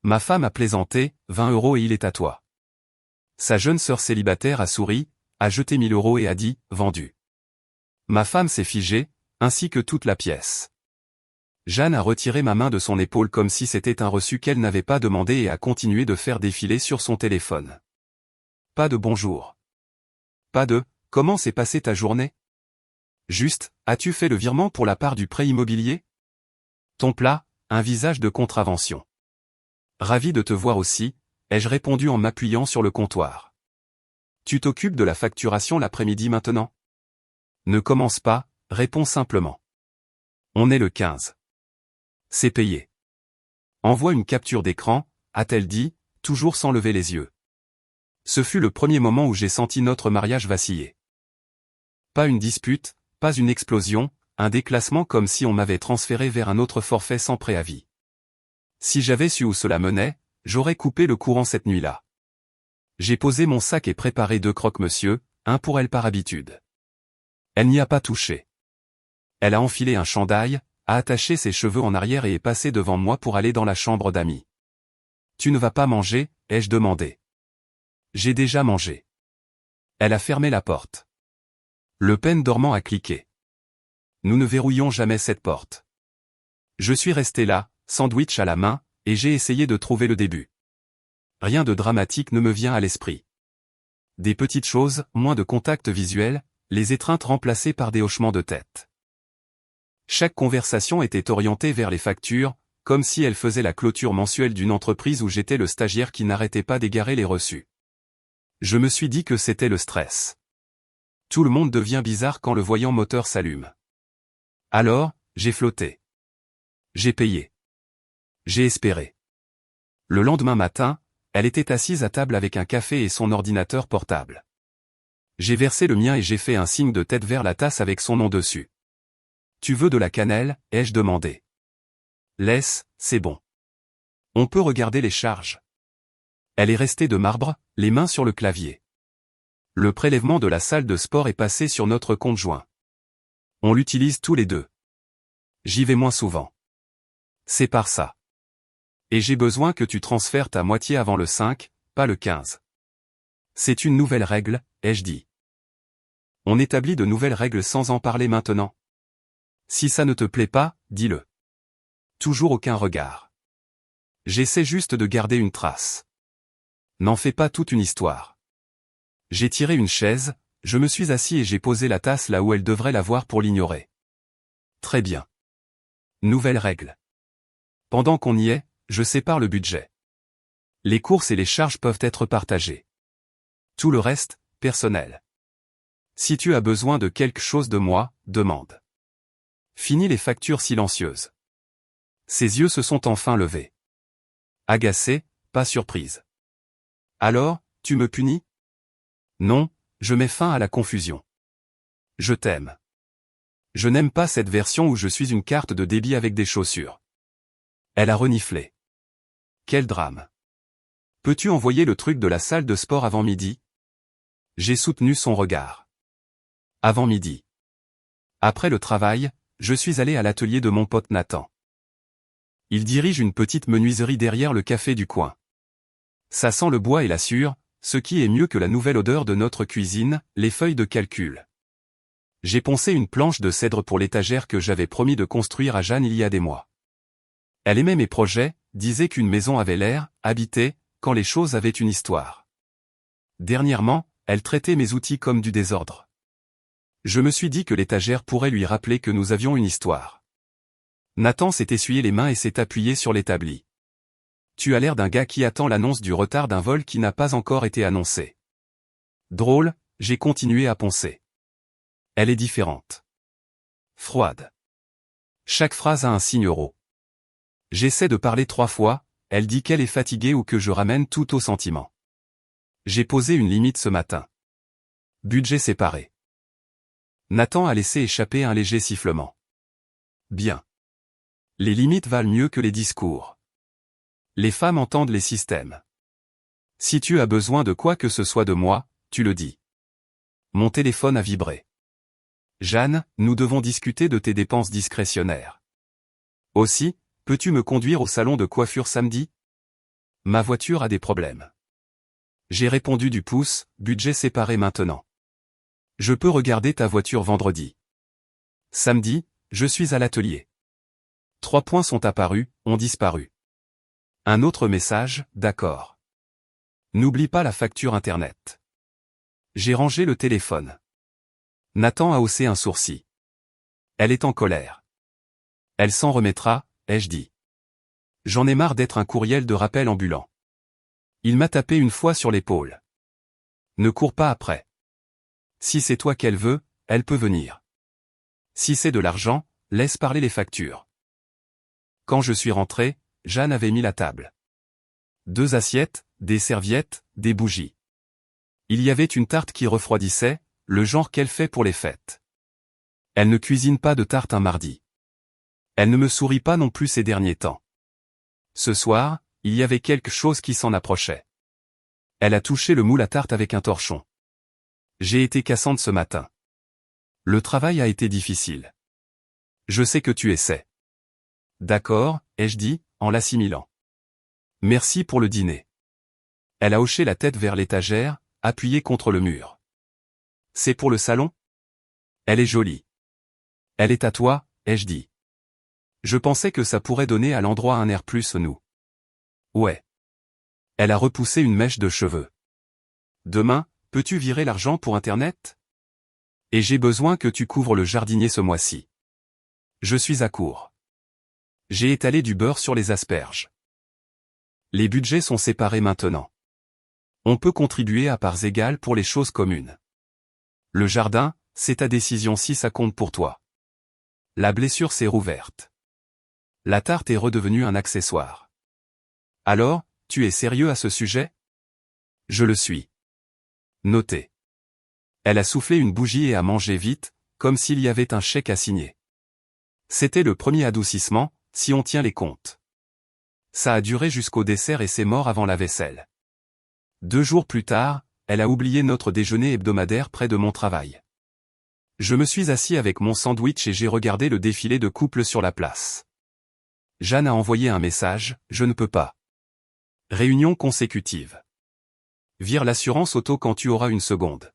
Ma femme a plaisanté, 20 € et il est à toi. Sa jeune sœur célibataire a souri, a jeté 1000 € et a dit, vendu. Ma femme s'est figée, ainsi que toute la pièce. Jeanne a retiré ma main de son épaule comme si c'était un reçu qu'elle n'avait pas demandé et a continué de faire défiler sur son téléphone. Pas de bonjour. Pas de « comment s'est passée ta journée ?» Juste « as-tu fait le virement pour la part du prêt immobilier ?» Ton plat, un visage de contravention. Ravi de te voir aussi, ai-je répondu en m'appuyant sur le comptoir. Tu t'occupes de la facturation l'après-midi maintenant? Ne commence pas, réponds simplement. On est le 15. C'est payé. Envoie une capture d'écran, a-t-elle dit, toujours sans lever les yeux. Ce fut le premier moment où j'ai senti notre mariage vaciller. Pas une dispute, pas une explosion, un déclassement comme si on m'avait transféré vers un autre forfait sans préavis. Si j'avais su où cela menait, j'aurais coupé le courant cette nuit-là. J'ai posé mon sac et préparé 2 croque-monsieur, un pour elle par habitude. Elle n'y a pas touché. Elle a enfilé un chandail, a attaché ses cheveux en arrière et est passée devant moi pour aller dans la chambre d'amis. Tu ne vas pas manger, ai-je demandé. J'ai déjà mangé. Elle a fermé la porte. Le peine dormant a cliqué. Nous ne verrouillons jamais cette porte. Je suis resté là, sandwich à la main, et j'ai essayé de trouver le début. Rien de dramatique ne me vient à l'esprit. Des petites choses, moins de contact visuel, les étreintes remplacées par des hochements de tête. Chaque conversation était orientée vers les factures, comme si elle faisait la clôture mensuelle d'une entreprise où j'étais le stagiaire qui n'arrêtait pas d'égarer les reçus. Je me suis dit que c'était le stress. Tout le monde devient bizarre quand le voyant moteur s'allume. Alors, j'ai flotté. J'ai payé. J'ai espéré. Le lendemain matin, elle était assise à table avec un café et son ordinateur portable. J'ai versé le mien et j'ai fait un signe de tête vers la tasse avec son nom dessus. Tu veux de la cannelle, ai-je demandé. Laisse, c'est bon. On peut regarder les charges. Elle est restée de marbre, les mains sur le clavier. Le prélèvement de la salle de sport est passé sur notre compte joint. On l'utilise tous les deux. J'y vais moins souvent. C'est par ça. Et j'ai besoin que tu transfères ta moitié avant le 5, pas le 15. C'est une nouvelle règle, ai-je dit. On établit de nouvelles règles sans en parler maintenant. Si ça ne te plaît pas, dis-le. Toujours aucun regard. J'essaie juste de garder une trace. N'en fais pas toute une histoire. J'ai tiré une chaise, je me suis assis et j'ai posé la tasse là où elle devrait l'avoir pour l'ignorer. Très bien. Nouvelle règle. Pendant qu'on y est, je sépare le budget. Les courses et les charges peuvent être partagées. Tout le reste, personnel. Si tu as besoin de quelque chose de moi, demande. Fini les factures silencieuses. Ses yeux se sont enfin levés. Agacé, pas surprise. Alors, tu me punis? Non, je mets fin à la confusion. Je t'aime. Je n'aime pas cette version où je suis une carte de débit avec des chaussures. Elle a reniflé. Quel drame. Peux-tu envoyer le truc de la salle de sport avant midi? J'ai soutenu son regard. Avant midi. Après le travail, je suis allé à l'atelier de mon pote Nathan. Il dirige une petite menuiserie derrière le café du coin. Ça sent le bois et la sueur, ce qui est mieux que la nouvelle odeur de notre cuisine, les feuilles de calcul. J'ai poncé une planche de cèdre pour l'étagère que j'avais promis de construire à Jeanne il y a des mois. Elle aimait mes projets, disait qu'une maison avait l'air, habitée, quand les choses avaient une histoire. Dernièrement, elle traitait mes outils comme du désordre. Je me suis dit que l'étagère pourrait lui rappeler que nous avions une histoire. Nathan s'est essuyé les mains et s'est appuyé sur l'établi. Tu as l'air d'un gars qui attend l'annonce du retard d'un vol qui n'a pas encore été annoncé. Drôle, j'ai continué à poncer. Elle est différente. Froide. Chaque phrase a un signe euro. J'essaie de parler 3 fois, elle dit qu'elle est fatiguée ou que je ramène tout au sentiment. J'ai posé une limite ce matin. Budget séparé. Nathan a laissé échapper un léger sifflement. Bien. Les limites valent mieux que les discours. Les femmes entendent les systèmes. Si tu as besoin de quoi que ce soit de moi, tu le dis. Mon téléphone a vibré. Jeanne, nous devons discuter de tes dépenses discrétionnaires. Aussi, peux-tu me conduire au salon de coiffure samedi? ma voiture a des problèmes. J'ai répondu du pouce, budget séparé maintenant. Je peux regarder ta voiture vendredi. Samedi, je suis à l'atelier. 3 points sont apparus, ont disparu. Un autre message, d'accord. N'oublie pas la facture internet. J'ai rangé le téléphone. Nathan a haussé un sourcil. Elle est en colère. Elle s'en remettra, ai-je dit. J'en ai marre d'être un courriel de rappel ambulant. Il m'a tapé une fois sur l'épaule. Ne cours pas après. Si c'est toi qu'elle veut, elle peut venir. Si c'est de l'argent, laisse parler les factures. Quand je suis rentré, Jeanne avait mis la table. 2 assiettes, des serviettes, des bougies. Il y avait une tarte qui refroidissait, le genre qu'elle fait pour les fêtes. Elle ne cuisine pas de tarte un mardi. Elle ne me sourit pas non plus ces derniers temps. Ce soir, il y avait quelque chose qui s'en approchait. Elle a touché le moule à tarte avec un torchon. J'ai été cassante ce matin. Le travail a été difficile. Je sais que tu essaies. D'accord, ai-je dit, en l'assimilant. Merci pour le dîner. Elle a hoché la tête vers l'étagère, appuyée contre le mur. C'est pour le salon? Elle est jolie. Elle est à toi, ai-je dit. Je pensais que ça pourrait donner à l'endroit un air plus nous. Ouais. Elle a repoussé une mèche de cheveux. Demain, peux-tu virer l'argent pour Internet? Et j'ai besoin que tu couvres le jardinier ce mois-ci. Je suis à court. J'ai étalé du beurre sur les asperges. Les budgets sont séparés maintenant. On peut contribuer à parts égales pour les choses communes. Le jardin, c'est ta décision si ça compte pour toi. La blessure s'est rouverte. La tarte est redevenue un accessoire. Alors, tu es sérieux à ce sujet? Je le suis. Notez. Elle a soufflé une bougie et a mangé vite, comme s'il y avait un chèque à signer. C'était le premier adoucissement, si on tient les comptes. Ça a duré jusqu'au dessert et c'est mort avant la vaisselle. 2 jours plus tard, elle a oublié notre déjeuner hebdomadaire près de mon travail. Je me suis assis avec mon sandwich et j'ai regardé le défilé de couples sur la place. Jeanne a envoyé un message, je ne peux pas. Réunion consécutive. Vire l'assurance auto quand tu auras une seconde.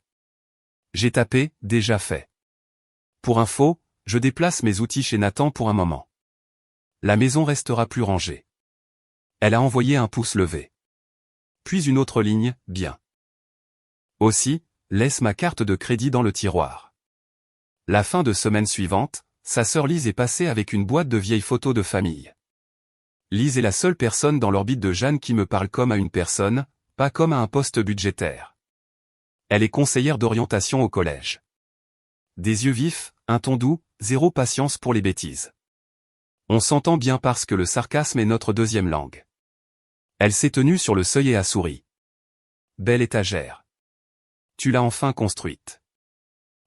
J'ai tapé, déjà fait. Pour info, je déplace mes outils chez Nathan pour un moment. La maison restera plus rangée. Elle a envoyé un pouce levé. Puis une autre ligne, bien. Aussi, laisse ma carte de crédit dans le tiroir. La fin de semaine suivante, sa sœur Lise est passée avec une boîte de vieilles photos de famille. Lise est la seule personne dans l'orbite de Jeanne qui me parle comme à une personne, pas comme à un poste budgétaire. Elle est conseillère d'orientation au collège. Des yeux vifs, un ton doux, zéro patience pour les bêtises. On s'entend bien parce que le sarcasme est notre deuxième langue. Elle s'est tenue sur le seuil et a souri. Belle étagère. Tu l'as enfin construite.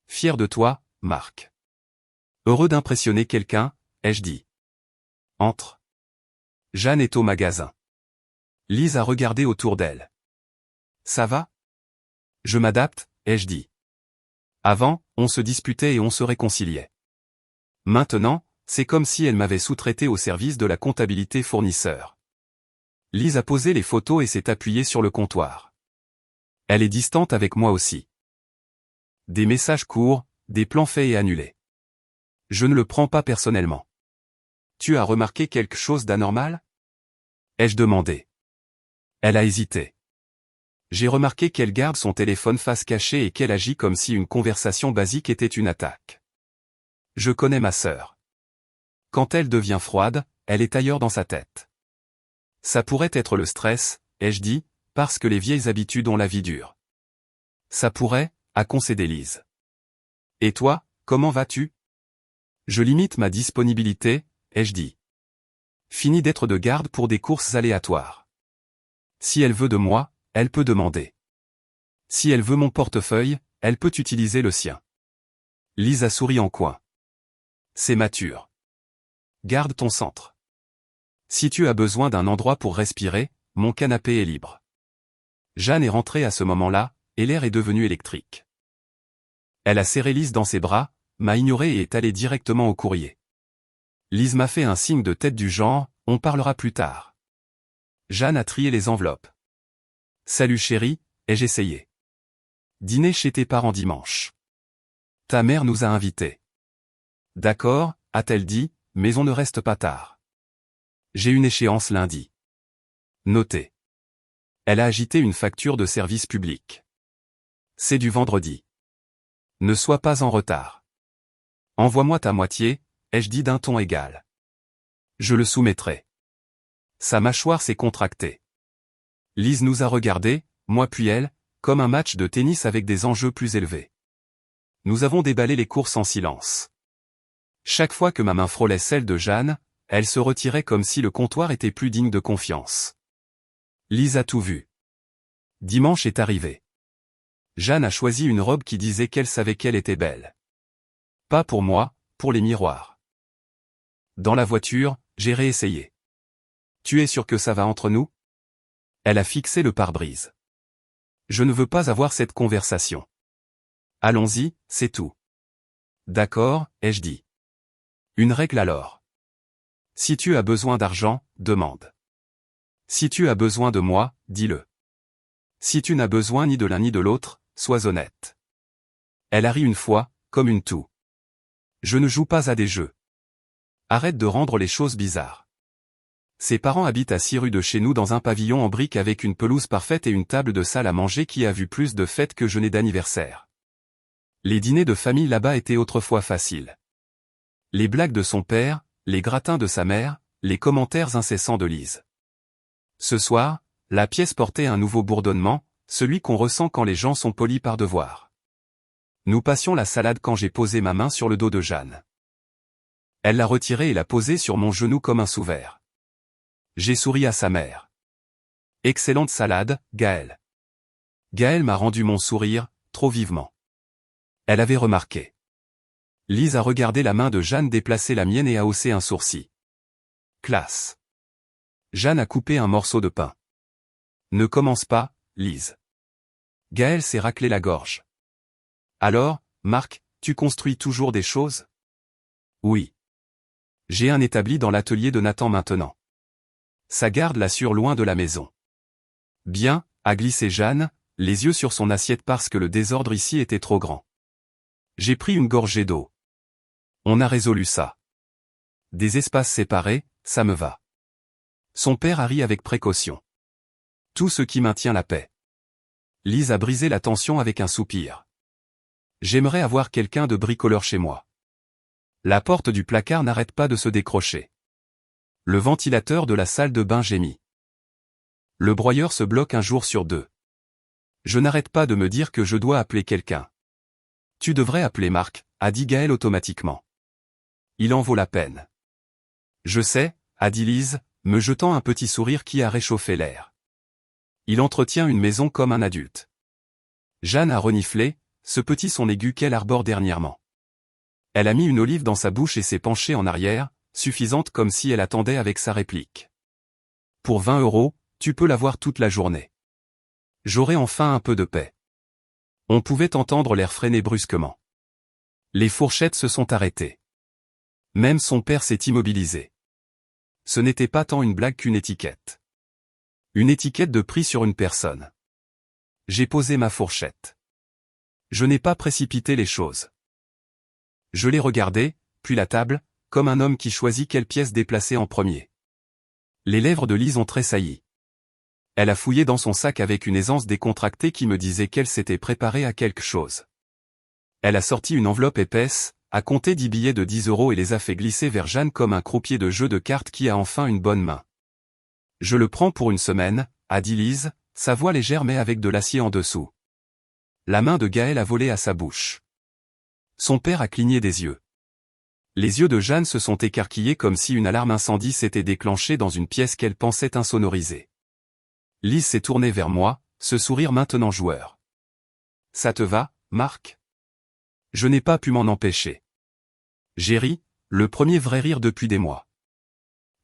Fier de toi, Marc. Heureux d'impressionner quelqu'un, ai-je dit. Entre. Jeanne est au magasin. Lise a regardé autour d'elle. Ça va? Je m'adapte, ai-je dit. Avant, on se disputait et on se réconciliait. Maintenant, c'est comme si elle m'avait sous-traité au service de la comptabilité fournisseur. Lise a posé les photos et s'est appuyée sur le comptoir. Elle est distante avec moi aussi. Des messages courts, des plans faits et annulés. Je ne le prends pas personnellement. Tu as remarqué quelque chose d'anormal? Ai-je demandé. Elle a hésité. J'ai remarqué qu'elle garde son téléphone face cachée et qu'elle agit comme si une conversation basique était une attaque. Je connais ma sœur. Quand elle devient froide, elle est ailleurs dans sa tête. Ça pourrait être le stress, ai-je dit, parce que les vieilles habitudes ont la vie dure. Ça pourrait, a concédé Lise. Et toi, comment vas-tu? Je limite ma disponibilité, ai-je dit. Fini d'être de garde pour des courses aléatoires. Si elle veut de moi, elle peut demander. Si elle veut mon portefeuille, elle peut utiliser le sien. Lise a souri en coin. C'est mature. Garde ton centre. Si tu as besoin d'un endroit pour respirer, mon canapé est libre. Jeanne est rentrée à ce moment-là, et l'air est devenu électrique. Elle a serré Lise dans ses bras, m'a ignoré et est allée directement au courrier. Lise m'a fait un signe de tête du genre, on parlera plus tard. Jeanne a trié les enveloppes. Salut chérie, ai-je essayé. Dîner chez tes parents dimanche. Ta mère nous a invités. D'accord, a-t-elle dit, mais on ne reste pas tard. J'ai une échéance lundi. Notez. Elle a agité une facture de service public. C'est du vendredi. Ne sois pas en retard. Envoie-moi ta moitié, ai-je dit d'un ton égal. Je le soumettrai. Sa mâchoire s'est contractée. Lise nous a regardés, moi puis elle, comme un match de tennis avec des enjeux plus élevés. Nous avons déballé les courses en silence. Chaque fois que ma main frôlait celle de Jeanne, elle se retirait comme si le comptoir était plus digne de confiance. Lise a tout vu. Dimanche est arrivé. Jeanne a choisi une robe qui disait qu'elle savait qu'elle était belle. Pas pour moi, pour les miroirs. Dans la voiture, j'ai réessayé. Tu es sûr que ça va entre nous? Elle a fixé le pare-brise. Je ne veux pas avoir cette conversation. Allons-y, c'est tout. D'accord, ai-je dit. Une règle alors. Si tu as besoin d'argent, demande. Si tu as besoin de moi, dis-le. Si tu n'as besoin ni de l'un ni de l'autre, sois honnête. Elle a ri une fois, comme une toux. Je ne joue pas à des jeux. Arrête de rendre les choses bizarres. Ses parents habitent à 6 rue de chez nous dans un pavillon en briques avec une pelouse parfaite et une table de salle à manger qui a vu plus de fêtes que je n'ai d'anniversaire. Les dîners de famille là-bas étaient autrefois faciles. Les blagues de son père, les gratins de sa mère, les commentaires incessants de Lise. Ce soir, la pièce portait un nouveau bourdonnement, celui qu'on ressent quand les gens sont polis par devoir. Nous passions la salade quand j'ai posé ma main sur le dos de Jeanne. Elle l'a retirée et l'a posée sur mon genou comme un sous-verre. J'ai souri à sa mère. Excellente salade, Gaëlle. Gaëlle m'a rendu mon sourire, trop vivement. Elle avait remarqué. Lise a regardé la main de Jeanne déplacer la mienne et a haussé un sourcil. Classe. Jeanne a coupé un morceau de pain. Ne commence pas, Lise. Gaëlle s'est raclé la gorge. Alors, Marc, tu construis toujours des choses? Oui. J'ai un établi dans l'atelier de Nathan maintenant. Sa garde l'assure loin de la maison. Bien, a glissé Jeanne, les yeux sur son assiette parce que le désordre ici était trop grand. J'ai pris une gorgée d'eau. On a résolu ça. Des espaces séparés, ça me va. Son père a ri avec précaution. Tout ce qui maintient la paix. Lise a brisé la tension avec un soupir. J'aimerais avoir quelqu'un de bricoleur chez moi. La porte du placard n'arrête pas de se décrocher. Le ventilateur de la salle de bain gémit. Le broyeur se bloque un jour sur deux. Je n'arrête pas de me dire que je dois appeler quelqu'un. Tu devrais appeler Marc, a dit Gaëlle automatiquement. Il en vaut la peine. Je sais, a dit Lise, me jetant un petit sourire qui a réchauffé l'air. Il entretient une maison comme un adulte. Jeanne a reniflé, ce petit son aigu qu'elle arbore dernièrement. Elle a mis une olive dans sa bouche et s'est penchée en arrière, suffisante comme si elle attendait avec sa réplique. Pour 20 €, tu peux l'avoir toute la journée. J'aurai enfin un peu de paix. On pouvait entendre l'air freiner brusquement. Les fourchettes se sont arrêtées. Même son père s'est immobilisé. Ce n'était pas tant une blague qu'une étiquette. Une étiquette de prix sur une personne. J'ai posé ma fourchette. Je n'ai pas précipité les choses. Je l'ai regardé, puis la table, comme un homme qui choisit quelle pièce déplacer en premier. Les lèvres de Lise ont tressailli. Elle a fouillé dans son sac avec une aisance décontractée qui me disait qu'elle s'était préparée à quelque chose. Elle a sorti une enveloppe épaisse, a compté 10 billets de 10 € et les a fait glisser vers Jeanne comme un croupier de jeu de cartes qui a enfin une bonne main. Je le prends pour une semaine, a dit Lise, sa voix légère mais avec de l'acier en dessous. La main de Gaëlle a volé à sa bouche. Son père a cligné des yeux. Les yeux de Jeanne se sont écarquillés comme si une alarme incendie s'était déclenchée dans une pièce qu'elle pensait insonorisée. Lise s'est tournée vers moi, ce sourire maintenant joueur. Ça te va, Marc? Je n'ai pas pu m'en empêcher. J'ai ri, le premier vrai rire depuis des mois.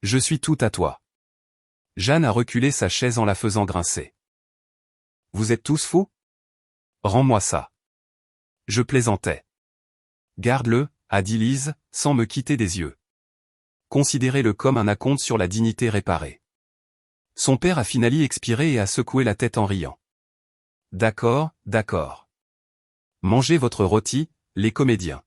Je suis tout à toi. Jeanne a reculé sa chaise en la faisant grincer. Vous êtes tous fous? Rends-moi ça. Je plaisantais. Garde-le, a dit Lise, sans me quitter des yeux. Considérez-le comme un acompte sur la dignité réparée. Son père a finalement expiré et a secoué la tête en riant. D'accord, d'accord. Mangez votre rôti, les comédiens.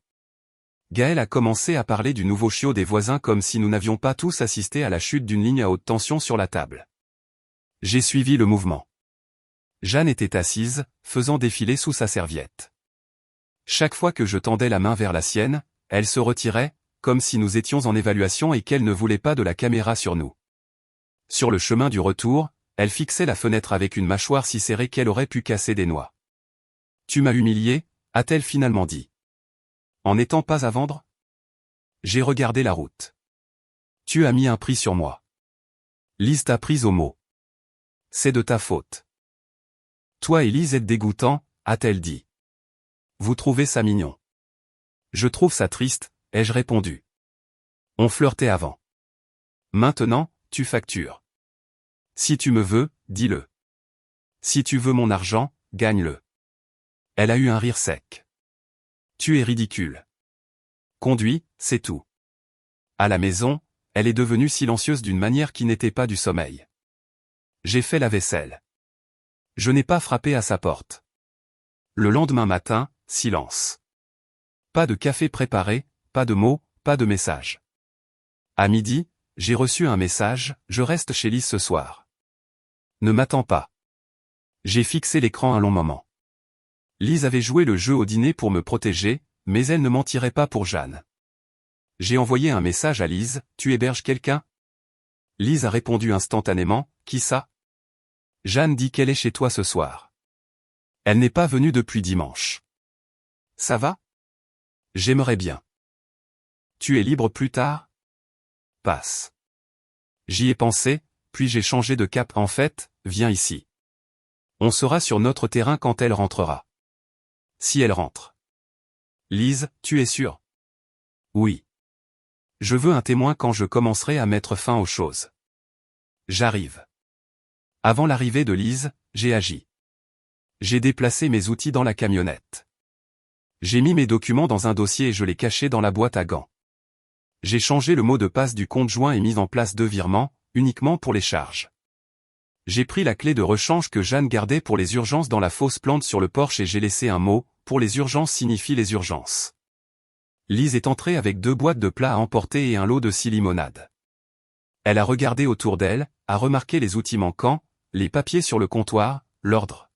Gaël a commencé à parler du nouveau chiot des voisins comme si nous n'avions pas tous assisté à la chute d'une ligne à haute tension sur la table. J'ai suivi le mouvement. Jeanne était assise, faisant défiler sous sa serviette. Chaque fois que je tendais la main vers la sienne, elle se retirait, comme si nous étions en évaluation et qu'elle ne voulait pas de la caméra sur nous. Sur le chemin du retour, elle fixait la fenêtre avec une mâchoire si serrée qu'elle aurait pu casser des noix. « Tu m'as humilié », a-t-elle finalement dit. « En n'étant pas à vendre ?» J'ai regardé la route. « Tu as mis un prix sur moi. Lise t'a prise au mot. C'est de ta faute. »« Toi et Lise êtes dégoûtants », a-t-elle dit. « Vous trouvez ça mignon. »« Je trouve ça triste », ai-je répondu. « On flirtait avant. Maintenant, tu factures. Si tu me veux, dis-le. Si tu veux mon argent, gagne-le. » Elle a eu un rire sec. « Tu es ridicule. Conduis, c'est tout. » À la maison, elle est devenue silencieuse d'une manière qui n'était pas du sommeil. J'ai fait la vaisselle. Je n'ai pas frappé à sa porte. Le lendemain matin, silence. Pas de café préparé, pas de mots, pas de message. À midi, j'ai reçu un message, je reste chez Lise ce soir. Ne m'attends pas. J'ai fixé l'écran un long moment. Lise avait joué le jeu au dîner pour me protéger, mais elle ne mentirait pas pour Jeanne. J'ai envoyé un message à Lise, tu héberges quelqu'un? Lise a répondu instantanément, qui ça? Jeanne dit qu'elle est chez toi ce soir. Elle n'est pas venue depuis dimanche. Ça va? J'aimerais bien. Tu es libre plus tard? Passe. J'y ai pensé, puis j'ai changé de cap. En fait, viens ici. On sera sur notre terrain quand elle rentrera. Si elle rentre. Lise, tu es sûre? Oui. Je veux un témoin quand je commencerai à mettre fin aux choses. J'arrive. Avant l'arrivée de Lise, j'ai agi. J'ai déplacé mes outils dans la camionnette. J'ai mis mes documents dans un dossier et je les cachais dans la boîte à gants. J'ai changé le mot de passe du compte joint et mis en place 2 virements, uniquement pour les charges. J'ai pris la clé de rechange que Jeanne gardait pour les urgences dans la fausse plante sur le porche et j'ai laissé un mot, pour les urgences signifie les urgences. Lise est entrée avec 2 boîtes de plats à emporter et un lot de 6 limonades. Elle a regardé autour d'elle, a remarqué les outils manquants, les papiers sur le comptoir, l'ordre.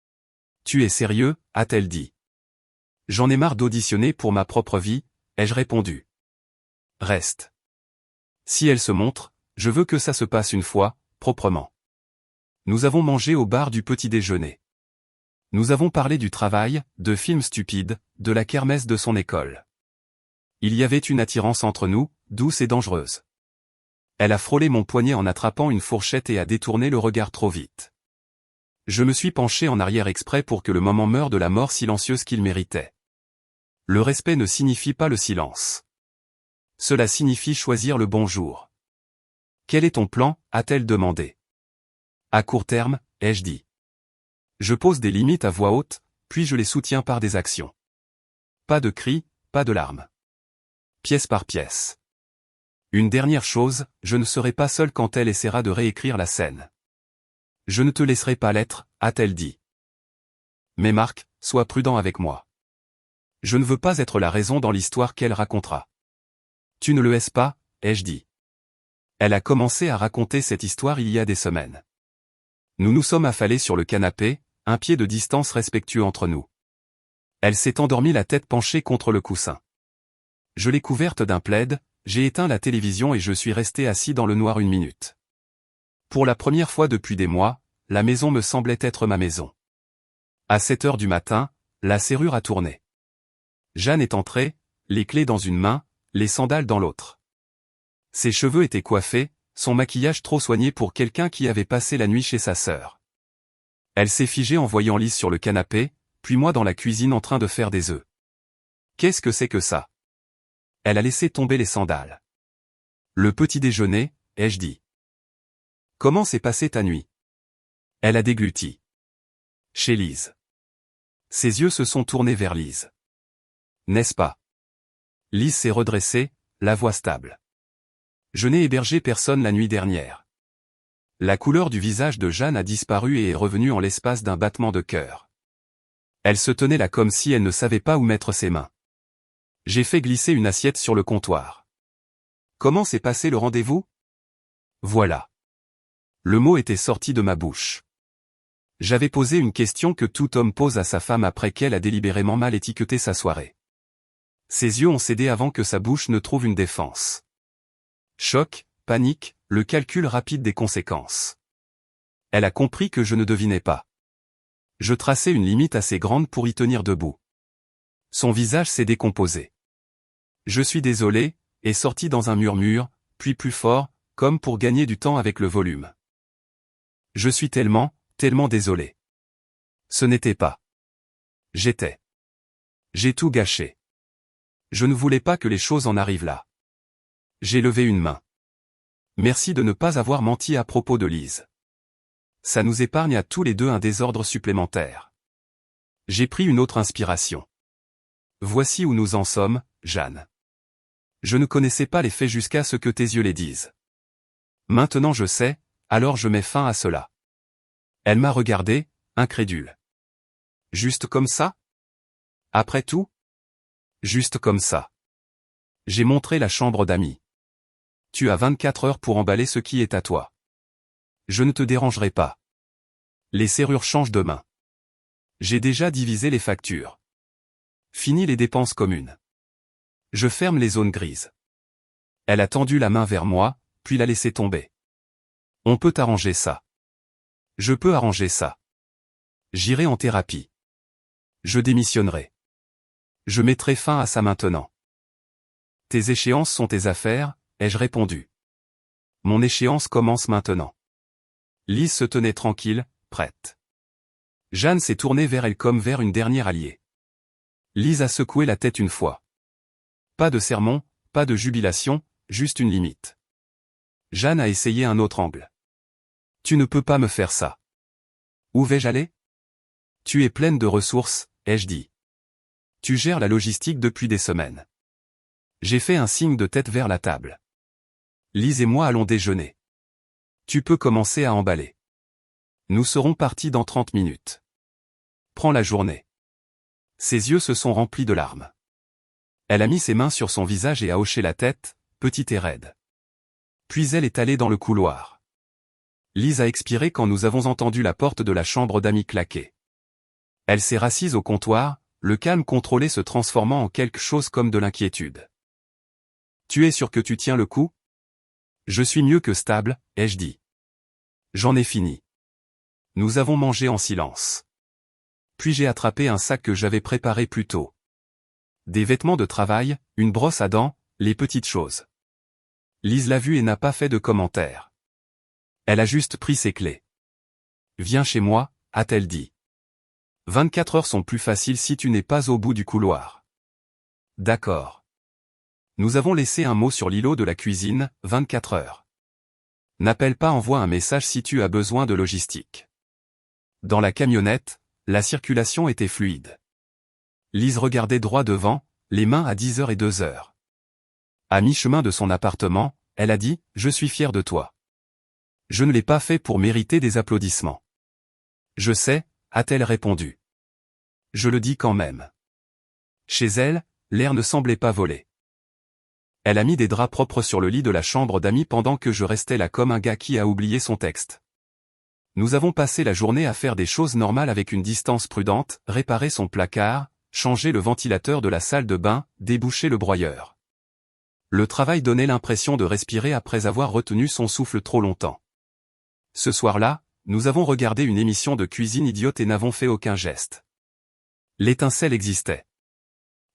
« Tu es sérieux ?» a-t-elle dit. « J'en ai marre d'auditionner pour ma propre vie », ai-je répondu. « Reste. Si elle se montre, je veux que ça se passe une fois, proprement. » Nous avons mangé au bar du petit déjeuner. Nous avons parlé du travail, de films stupides, de la kermesse de son école. Il y avait une attirance entre nous, douce et dangereuse. Elle a frôlé mon poignet en attrapant une fourchette et a détourné le regard trop vite. Je me suis penché en arrière exprès pour que le moment meure de la mort silencieuse qu'il méritait. Le respect ne signifie pas le silence. Cela signifie choisir le bon jour. « Quel est ton plan ?» a-t-elle demandé. « À court terme », ai-je dit. Je pose des limites à voix haute, puis je les soutiens par des actions. Pas de cris, pas de larmes. Pièce par pièce. Une dernière chose, je ne serai pas seul quand elle essaiera de réécrire la scène. Je ne te laisserai pas l'être, a-t-elle dit. Mais Marc, sois prudent avec moi. Je ne veux pas être la raison dans l'histoire qu'elle racontera. Tu ne le es pas, ai-je dit. Elle a commencé à raconter cette histoire il y a des semaines. Nous nous sommes affalés sur le canapé, un pied de distance respectueux entre nous. Elle s'est endormie la tête penchée contre le coussin. Je l'ai couverte d'un plaid, j'ai éteint la télévision et je suis resté assis dans le noir 1 minute. Pour la première fois depuis des mois, la maison me semblait être ma maison. À 7 heures du matin, la serrure a tourné. Jeanne est entrée, les clés dans une main, les sandales dans l'autre. Ses cheveux étaient coiffés, son maquillage trop soigné pour quelqu'un qui avait passé la nuit chez sa sœur. Elle s'est figée en voyant Lise sur le canapé, puis moi dans la cuisine en train de faire des œufs. Qu'est-ce que c'est que ça? Elle a laissé tomber les sandales. Le petit déjeuner, ai-je dit. Comment s'est passée ta nuit? Elle a dégluti. Chez Lise. Ses yeux se sont tournés vers Lise. N'est-ce pas? Lise s'est redressée, la voix stable. Je n'ai hébergé personne la nuit dernière. La couleur du visage de Jeanne a disparu et est revenue en l'espace d'un battement de cœur. Elle se tenait là comme si elle ne savait pas où mettre ses mains. J'ai fait glisser une assiette sur le comptoir. Comment s'est passé le rendez-vous? Voilà. Le mot était sorti de ma bouche. J'avais posé une question que tout homme pose à sa femme après qu'elle a délibérément mal étiqueté sa soirée. Ses yeux ont cédé avant que sa bouche ne trouve une défense. Choc, panique, le calcul rapide des conséquences. Elle a compris que je ne devinais pas. Je traçais une limite assez grande pour y tenir debout. Son visage s'est décomposé. Je suis désolé, est sorti dans un murmure, puis plus fort, comme pour gagner du temps avec le volume. Je suis tellement désolé. Ce n'était pas. J'étais. J'ai tout gâché. Je ne voulais pas que les choses en arrivent là. J'ai levé une main. Merci de ne pas avoir menti à propos de Lise. Ça nous épargne à tous les deux un désordre supplémentaire. J'ai pris une autre inspiration. Voici où nous en sommes, Jeanne. Je ne connaissais pas les faits jusqu'à ce que tes yeux les disent. Maintenant je sais, alors je mets fin à cela. Elle m'a regardé, incrédule. Juste comme ça? Après tout? Juste comme ça. J'ai montré la chambre d'amis. Tu as 24 heures pour emballer ce qui est à toi. Je ne te dérangerai pas. Les serrures changent demain. J'ai déjà divisé les factures. Fini les dépenses communes. Je ferme les zones grises. Elle a tendu la main vers moi, puis l'a laissé tomber. On peut arranger ça. Je peux arranger ça. J'irai en thérapie. Je démissionnerai. Je mettrai fin à ça maintenant. Tes échéances sont tes affaires, ai-je répondu. Mon échéance commence maintenant. Lise se tenait tranquille, prête. Jeanne s'est tournée vers elle comme vers une dernière alliée. Lise a secoué la tête une fois. Pas de sermon, pas de jubilation, juste une limite. Jeanne a essayé un autre angle. Tu ne peux pas me faire ça. Où vais-je aller? Tu es pleine de ressources, ai-je dit. Tu gères la logistique depuis des semaines. J'ai fait un signe de tête vers la table. Lise et moi allons déjeuner. Tu peux commencer à emballer. Nous serons partis dans 30 minutes. Prends la journée. Ses yeux se sont remplis de larmes. Elle a mis ses mains sur son visage et a hoché la tête, petite et raide. Puis elle est allée dans le couloir. Lise a expiré quand nous avons entendu la porte de la chambre d'amis claquer. Elle s'est rassise au comptoir, le calme contrôlé se transformant en quelque chose comme de l'inquiétude. Tu es sûr que tu tiens le coup? Je suis mieux que stable, ai-je dit. J'en ai fini. Nous avons mangé en silence. Puis j'ai attrapé un sac que j'avais préparé plus tôt. Des vêtements de travail, une brosse à dents, les petites choses. Lise l'a vu et n'a pas fait de commentaire. Elle a juste pris ses clés. Viens chez moi, a-t-elle dit. 24 heures sont plus faciles si tu n'es pas au bout du couloir. D'accord. Nous avons laissé un mot sur l'îlot de la cuisine, 24 heures. N'appelle pas, envoie un message si tu as besoin de logistique. Dans la camionnette, la circulation était fluide. Lise regardait droit devant, les mains à 10h et 2h. À mi-chemin de son appartement, elle a dit « Je suis fière de toi. Je ne l'ai pas fait pour mériter des applaudissements. » Je sais, a-t-elle répondu. Je le dis quand même. Chez elle, l'air ne semblait pas voler. Elle a mis des draps propres sur le lit de la chambre d'amis pendant que je restais là comme un gars qui a oublié son texte. Nous avons passé la journée à faire des choses normales avec une distance prudente, réparer son placard, changer le ventilateur de la salle de bain, déboucher le broyeur. Le travail donnait l'impression de respirer après avoir retenu son souffle trop longtemps. Ce soir-là, nous avons regardé une émission de cuisine idiote et n'avons fait aucun geste. L'étincelle existait.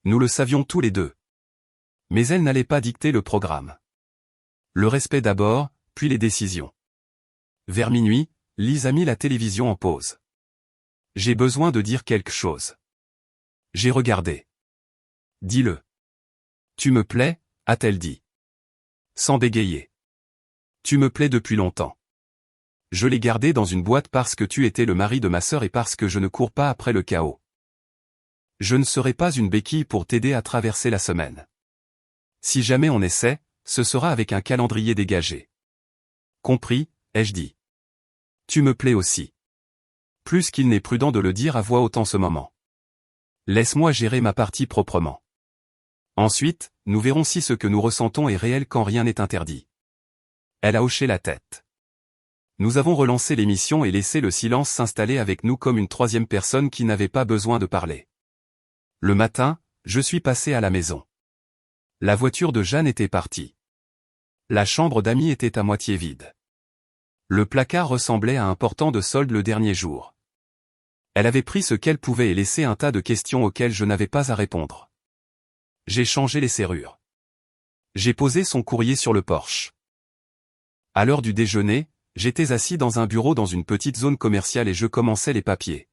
Nous le savions tous les deux. Mais elle n'allait pas dicter le programme. Le respect d'abord, puis les décisions. Vers minuit, Lise a mis la télévision en pause. J'ai besoin de dire quelque chose. J'ai regardé. Dis-le. Tu me plais, a-t-elle dit. Sans bégayer. Tu me plais depuis longtemps. Je l'ai gardé dans une boîte parce que tu étais le mari de ma sœur et parce que je ne cours pas après le chaos. Je ne serai pas une béquille pour t'aider à traverser la semaine. Si jamais on essaie, ce sera avec un calendrier dégagé. Compris, ai-je dit. Tu me plais aussi. Plus qu'il n'est prudent de le dire à voix haute en ce moment. Laisse-moi gérer ma partie proprement. Ensuite, nous verrons si ce que nous ressentons est réel quand rien n'est interdit. Elle a hoché la tête. Nous avons relancé l'émission et laissé le silence s'installer avec nous comme une troisième personne qui n'avait pas besoin de parler. Le matin, je suis passé à la maison. La voiture de Jeanne était partie. La chambre d'amis était à moitié vide. Le placard ressemblait à un portant de solde le dernier jour. Elle avait pris ce qu'elle pouvait et laissé un tas de questions auxquelles je n'avais pas à répondre. J'ai changé les serrures. J'ai posé son courrier sur le porche. À l'heure du déjeuner, j'étais assis dans un bureau dans une petite zone commerciale et je commençais les papiers.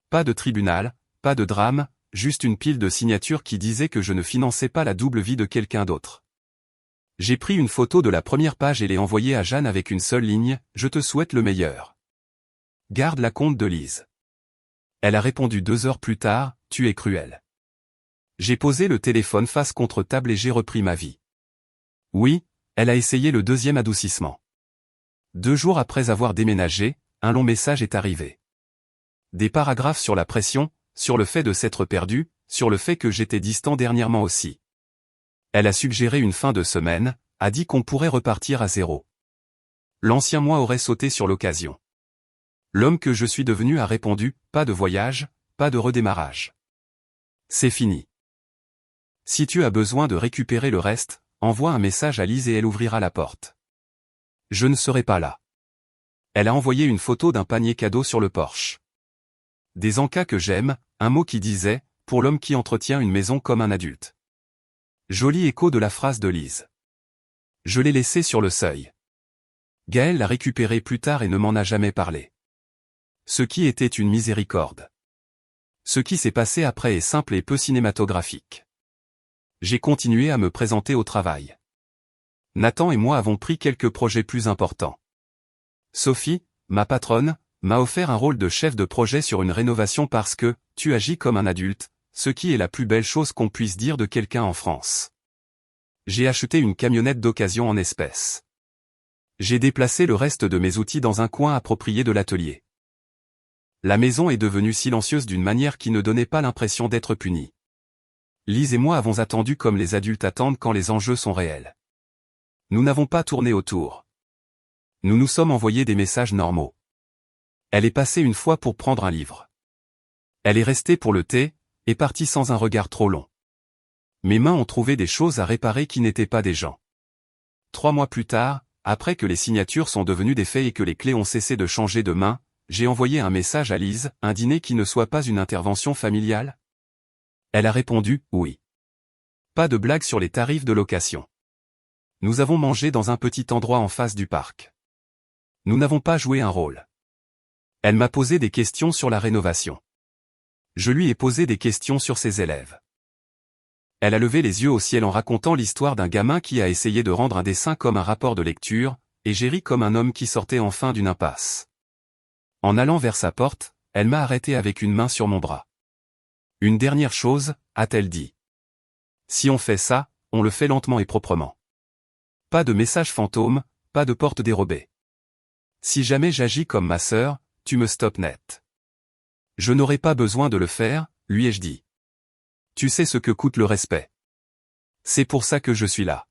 Pas de tribunal, pas de drame, juste une pile de signatures qui disait que je ne finançais pas la double vie de quelqu'un d'autre. J'ai pris une photo de la première page et l'ai envoyée à Jeanne avec une seule ligne, « Je te souhaite le meilleur. Garde la compte de Lise. » Elle a répondu 2 heures plus tard, « Tu es cruel. » J'ai posé le téléphone face contre table et j'ai repris ma vie. Oui, elle a essayé le deuxième adoucissement. 2 jours après avoir déménagé, un long message est arrivé. Des paragraphes sur la pression, sur le fait de s'être perdu, sur le fait que j'étais distant dernièrement aussi. Elle a suggéré une fin de semaine, a dit qu'on pourrait repartir à zéro. L'ancien moi aurait sauté sur l'occasion. L'homme que je suis devenu a répondu, pas de voyage, pas de redémarrage. C'est fini. Si tu as besoin de récupérer le reste, envoie un message à Lise et elle ouvrira la porte. Je ne serai pas là. Elle a envoyé une photo d'un panier cadeau sur le porche. Des encas que j'aime, un mot qui disait, pour l'homme qui entretient une maison comme un adulte. Joli écho de la phrase de Lise. Je l'ai laissé sur le seuil. Gaël l'a récupéré plus tard et ne m'en a jamais parlé. Ce qui était une miséricorde. Ce qui s'est passé après est simple et peu cinématographique. J'ai continué à me présenter au travail. Nathan et moi avons pris quelques projets plus importants. Sophie, ma patronne, m'a offert un rôle de chef de projet sur une rénovation parce que, tu agis comme un adulte, ce qui est la plus belle chose qu'on puisse dire de quelqu'un en France. J'ai acheté une camionnette d'occasion en espèces. J'ai déplacé le reste de mes outils dans un coin approprié de l'atelier. La maison est devenue silencieuse d'une manière qui ne donnait pas l'impression d'être punie. Lise et moi avons attendu comme les adultes attendent quand les enjeux sont réels. Nous n'avons pas tourné autour. Nous nous sommes envoyés des messages normaux. Elle est passée une fois pour prendre un livre. Elle est restée pour le thé, est partie sans un regard trop long. Mes mains ont trouvé des choses à réparer qui n'étaient pas des gens. 3 mois plus tard, après que les signatures sont devenues des faits et que les clés ont cessé de changer de main, j'ai envoyé un message à Lise, un dîner qui ne soit pas une intervention familiale. Elle a répondu, oui. Pas de blague sur les tarifs de location. Nous avons mangé dans un petit endroit en face du parc. Nous n'avons pas joué un rôle. Elle m'a posé des questions sur la rénovation. Je lui ai posé des questions sur ses élèves. Elle a levé les yeux au ciel en racontant l'histoire d'un gamin qui a essayé de rendre un dessin comme un rapport de lecture, et j'ai ri comme un homme qui sortait enfin d'une impasse. En allant vers sa porte, elle m'a arrêté avec une main sur mon bras. Une dernière chose, a-t-elle dit. Si on fait ça, on le fait lentement et proprement. Pas de message fantôme, pas de porte dérobée. Si jamais j'agis comme ma sœur, tu me stoppes net. Je n'aurai pas besoin de le faire, lui ai-je dit. Tu sais ce que coûte le respect. C'est pour ça que je suis là.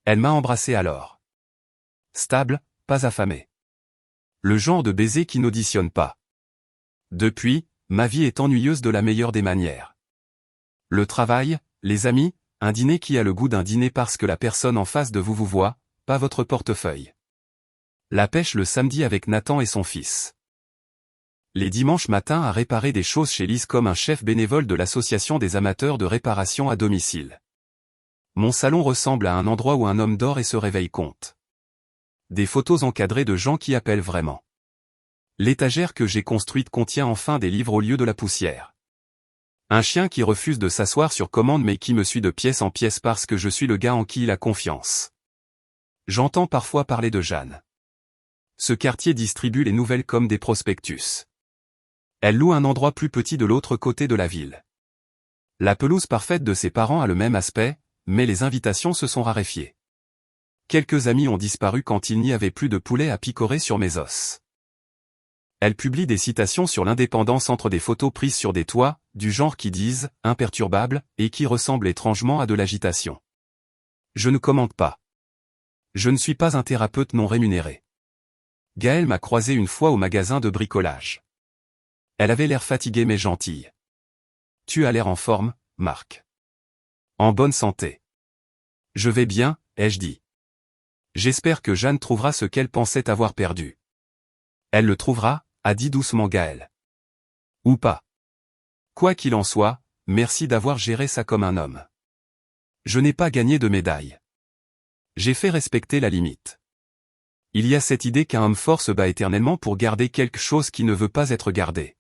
Elle m'a embrassé alors. Stable, pas affamé. Le genre de baiser qui n'auditionne pas. Depuis, ma vie est ennuyeuse de la meilleure des manières. Le travail, les amis, un dîner qui a le goût d'un dîner parce que la personne en face de vous vous voit, pas votre portefeuille. La pêche le samedi avec Nathan et son fils. Les dimanches matins à réparer des choses chez Lise comme un chef bénévole de l'association des amateurs de réparation à domicile. Mon salon ressemble à un endroit où un homme dort et se réveille compte. Des photos encadrées de gens qui appellent vraiment. L'étagère que j'ai construite contient enfin des livres au lieu de la poussière. Un chien qui refuse de s'asseoir sur commande mais qui me suit de pièce en pièce parce que je suis le gars en qui il a confiance. J'entends parfois parler de Jeanne. Ce quartier distribue les nouvelles comme des prospectus. Elle loue un endroit plus petit de l'autre côté de la ville. La pelouse parfaite de ses parents a le même aspect, mais les invitations se sont raréfiées. Quelques amis ont disparu quand il n'y avait plus de poulet à picorer sur mes os. Elle publie des citations sur l'indépendance entre des photos prises sur des toits, du genre qui disent « imperturbable » et qui ressemblent étrangement à de l'agitation. Je ne commente pas. Je ne suis pas un thérapeute non rémunéré. Gaëlle m'a croisé une fois au magasin de bricolage. Elle avait l'air fatiguée mais gentille. Tu as l'air en forme, Marc. En bonne santé. Je vais bien, ai-je dit. J'espère que Jeanne trouvera ce qu'elle pensait avoir perdu. Elle le trouvera, a dit doucement Gaëlle. Ou pas. Quoi qu'il en soit, merci d'avoir géré ça comme un homme. Je n'ai pas gagné de médaille. J'ai fait respecter la limite. Il y a cette idée qu'un homme fort se bat éternellement pour garder quelque chose qui ne veut pas être gardé.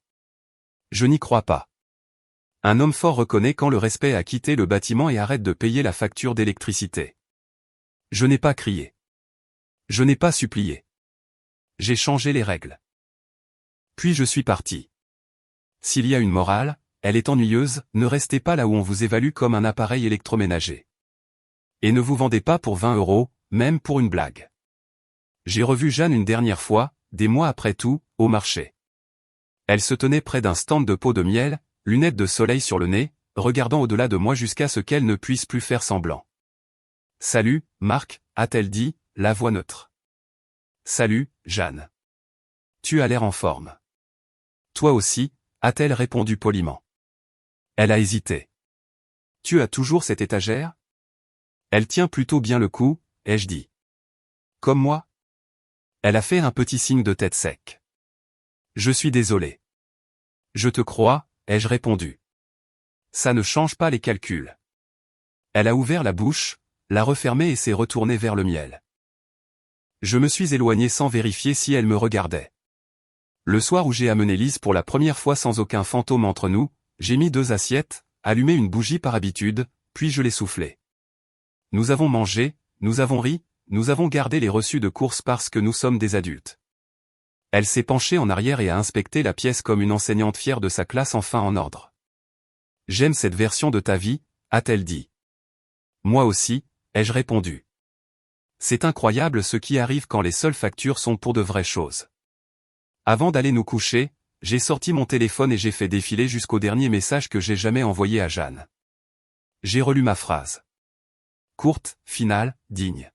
Je n'y crois pas. Un homme fort reconnaît quand le respect a quitté le bâtiment et arrête de payer la facture d'électricité. Je n'ai pas crié. Je n'ai pas supplié. J'ai changé les règles. Puis je suis parti. S'il y a une morale, elle est ennuyeuse, ne restez pas là où on vous évalue comme un appareil électroménager. Et ne vous vendez pas pour 20 €, même pour une blague. J'ai revu Jeanne une dernière fois, des mois après tout, au marché. Elle se tenait près d'un stand de pots de miel, lunettes de soleil sur le nez, regardant au-delà de moi jusqu'à ce qu'elle ne puisse plus faire semblant. « Salut, Marc » a-t-elle dit, la voix neutre. « Salut, Jeanne. Tu as l'air en forme. »« Toi aussi » a-t-elle répondu poliment. Elle a hésité. « Tu as toujours cette étagère ?» Elle tient plutôt bien le coup, ai-je dit. « Comme moi ?» Elle a fait un petit signe de tête sec. « Je suis désolé. »« Je te crois » ai-je répondu. « Ça ne change pas les calculs. » Elle a ouvert la bouche, l'a refermée et s'est retournée vers le miel. Je me suis éloigné sans vérifier si elle me regardait. Le soir où j'ai amené Lise pour la première fois sans aucun fantôme entre nous, j'ai mis 2 assiettes, allumé une bougie par habitude, puis je l'ai soufflé. Nous avons mangé, nous avons ri, nous avons gardé les reçus de course parce que nous sommes des adultes. Elle s'est penchée en arrière et a inspecté la pièce comme une enseignante fière de sa classe enfin en ordre. « J'aime cette version de ta vie » a-t-elle dit. « Moi aussi » ai-je répondu. C'est incroyable ce qui arrive quand les seules factures sont pour de vraies choses. Avant d'aller nous coucher, j'ai sorti mon téléphone et j'ai fait défiler jusqu'au dernier message que j'ai jamais envoyé à Jeanne. J'ai relu ma phrase. Courte, finale, digne.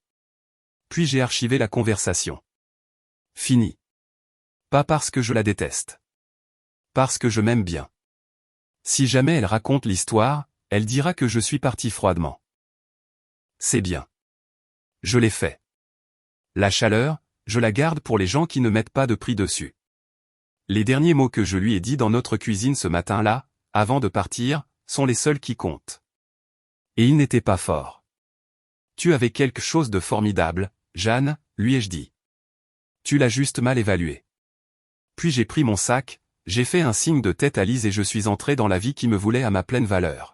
Puis j'ai archivé la conversation. Fini. Pas parce que je la déteste. Parce que je m'aime bien. Si jamais elle raconte l'histoire, elle dira que je suis parti froidement. C'est bien. Je l'ai fait. La chaleur, je la garde pour les gens qui ne mettent pas de prix dessus. Les derniers mots que je lui ai dits dans notre cuisine ce matin-là, avant de partir, sont les seuls qui comptent. Et ils n'étaient pas forts. Tu avais quelque chose de formidable, Jeanne, lui ai-je dit. Tu l'as juste mal évalué. Puis j'ai pris mon sac, j'ai fait un signe de tête à Lise et je suis entré dans la vie qui me voulait à ma pleine valeur.